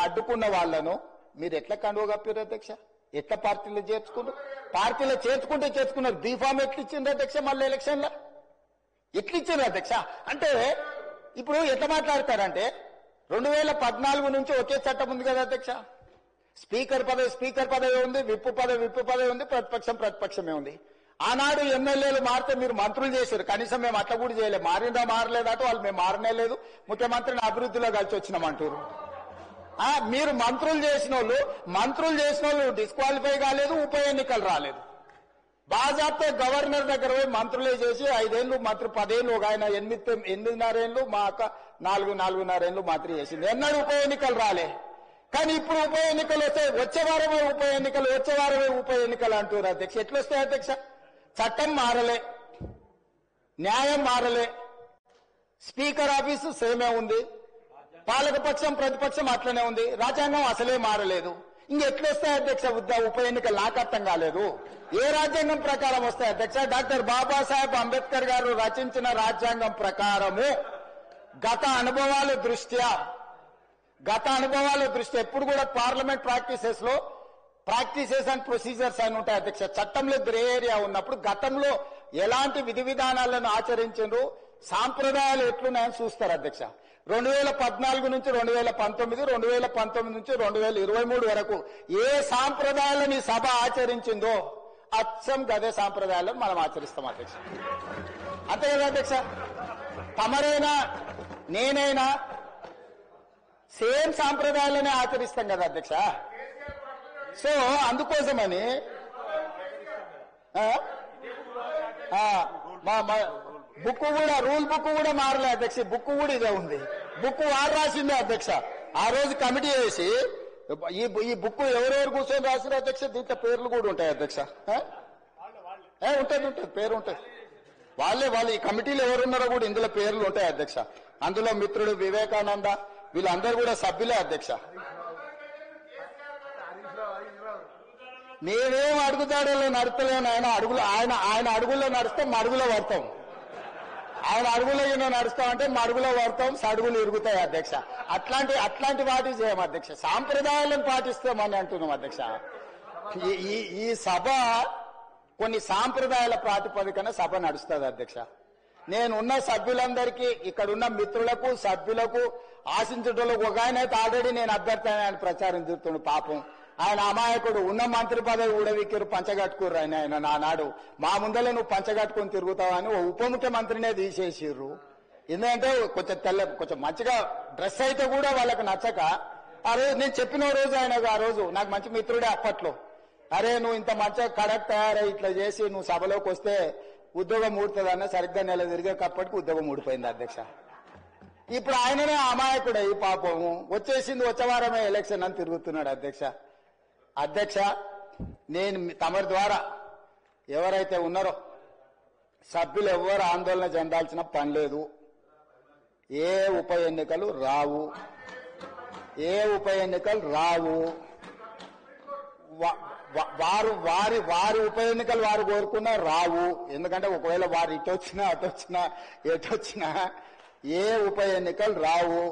అడ్డుకున్న వాళ్లను మీరు ఎట్లా కండువ కప్పారు అధ్యక్ష? ఎట్లా పార్టీలో చేర్చుకున్నారు? పార్టీలో చేర్చుకున్నారు. బీఫామ్ ఎట్లా ఇచ్చిండ్రు అధ్యక్ష? మళ్ళీ ఎలక్షన్లో ఎట్లా ఇచ్చిండ్రు అధ్యక్ష? అంటే ఇప్పుడు ఎట్లా మాట్లాడతారంటే 2014 నుంచి ఒకే చట్టం ఉంది కదా అధ్యక్ష. స్పీకర్ పదవి ఉంది, విప్పు పదవి ఉంది, ప్రతిపక్షమే ఉంది. ఆనాడు ఎమ్మెల్యేలు మారితే మీరు మంత్రులు చేశారు. కనీసం మేము అట్లా కూడా చేయలేదు. మారలేదట వాళ్ళు. మేము మారనే లేదు, ముఖ్యమంత్రిని అభివృద్ధిలో కలిసి వచ్చినామంటారు. మీరు మంత్రులు చేసిన వాళ్ళు డిస్క్వాలిఫై కాలేదు, ఉప ఎన్నికలు రాలేదు. బాజాప్తే గవర్నర్ దగ్గర పోయి మంత్రులే చేసి 5 ఏళ్ళు మంత్రి, 10 ఏళ్ళు, ఒక ఆయన 8.5 ఏళ్ళు, మా అక్క 4.5 ఏళ్ళు మంత్రి చేసింది. ఎన్నడూ ఉప ఎన్నికలు రాలే. కానీ ఇప్పుడు ఉప ఎన్నికలు వస్తాయి. వచ్చే వారమే ఉప ఎన్నికలు అంటారు అధ్యక్ష. ఎట్లా వస్తాయి అధ్యక్ష? చట్టం మారలే, న్యాయం మారలే, స్పీకర్ ఆఫీసు సేమే ఉంది, పాలకపక్షం ప్రతిపక్షం అట్లనే ఉంది, రాజ్యాంగం అసలే మారలేదు. ఇంకెట్లొస్తాయి అధ్యక్ష ఉప ఎన్నికలు? నాకు అర్థం కాలేదు. ఏ రాజ్యాంగం ప్రకారం వస్తాయి అధ్యక్ష? డాక్టర్ బాబాసాహెబ్ అంబేద్కర్ గారు రచించిన రాజ్యాంగం ప్రకారము గత అనుభవాల దృష్ట్యా ఎప్పుడు కూడా పార్లమెంట్ ప్రాక్టీసెస్ అండ్ ప్రొసీజర్స్ అని ఉంటాయి అధ్యక్ష. చట్టంలో గ్రే ఏరియా ఉన్నప్పుడు గతంలో ఎలాంటి విధి విధానాలను ఆచరించారు, సాంప్రదాయాలు ఎట్లున్నాయని చూస్తారు అధ్యక్ష. 2014 నుంచి 2019, 2019 నుంచి 2023 వరకు ఏ సాంప్రదాయాలను సభ ఆచరించిందో అచ్చం గదే సాంప్రదాయాలను మనం ఆచరిస్తాం అధ్యక్ష. అంతే కదా అధ్యక్ష? తమరైనా నేనైనా సేమ్ సాంప్రదాయాలనే ఆచరిస్తాం కదా అధ్యక్ష. సో అందుకోసమని రూల్ బుక్ కూడా మారలే అధ్యక్ష. బుక్ కూడా ఇదే ఉంది. బుక్ వారు రాసిందే అధ్యక్ష. ఆ రోజు కమిటీ వేసి ఈ బుక్ ఎవరెవరు కూర్చొని రాసిన అధ్యక్ష? దీంట్లో పేర్లు కూడా ఉంటాయి అధ్యక్ష. ఉంటుంది, పేరు ఉంటుంది. వాళ్ళు ఈ కమిటీలో ఎవరున్నారో కూడా ఇందులో పేర్లు ఉంటాయి అధ్యక్ష. అందులో మిత్రుడు వివేకానంద వీళ్ళందరూ కూడా సభ్యులే అధ్యక్ష. నేనేం అడుగుతాడో నడతలేను. ఆయన అడుగుల్లో నడిస్తే మడుగులో పడతాం. ఆయన అడుగులో నడుస్తామంటే మడుగులో పడతాం, సడుగులు ఇరుగుతాయి అధ్యక్ష. అట్లాంటి వాటి చేయం అధ్యక్ష. సాంప్రదాయాలను పాటిస్తామని అంటున్నాం అధ్యక్ష. ఈ సభ కొన్ని సాంప్రదాయాల ప్రాతిపదికన సభ నడుస్తుంది అధ్యక్ష. నేనున్న సభ్యులందరికీ, ఇక్కడున్న మిత్రులకు, సభ్యులకు, ఆశించటోళ్ళకు ఒక ఆయన అయితే ఆల్రెడీ నేను అభ్యర్థి ఆయన ప్రచారం చేస్తుండు. పాపం ఆయన అమాయకుడు. ఉన్న మంత్రి పదవి ఊడవిక్కిరు, పంచగట్టుకుర్రు. ఆయన నానాడు మా ముందలే నువ్వు పంచగట్టుకుని తిరుగుతావని ఓ ఉప ముఖ్యమంత్రినే తీసేసిర్రు. ఎందుకంటే కొంచెం మంచిగా డ్రెస్ అయితే కూడా వాళ్ళకి నచ్చక ఆ రోజు నేను చెప్పిన రోజు ఆ రోజు నాకు మంచి మిత్రుడే అప్పట్లో, అరే నువ్వు ఇంత మంచిగా కడక్ తయారై ఇట్లా చేసి నువ్వు సభలోకి వస్తే ఉద్యోగం ఊడుతుందన్న సరిగ్గా నెల తిరిగేటప్పటికి ఉద్యోగం ఊడిపోయింది అధ్యక్ష. ఇప్పుడు ఆయననే అమాయకుడే ఈ పాపము. వచ్చే వారమే ఎలక్షన్ అని తిరుగుతున్నాడు అధ్యక్ష. నేను తమరి ద్వారా ఎవరైతే ఉన్నారో సభ్యులు ఎవరు ఆందోళన చెందాల్సిన పని లేదు. ఏ ఉప ఎన్నికలు రావు. వారి ఉప ఎన్నికలు వారు కోరుకున్నా రావు. ఎందుకంటే ఒకవేళ వారు ఇటొచ్చినా అటొచ్చినా ఎటొచ్చినా ఏ ఉప ఎన్నికలు రావు.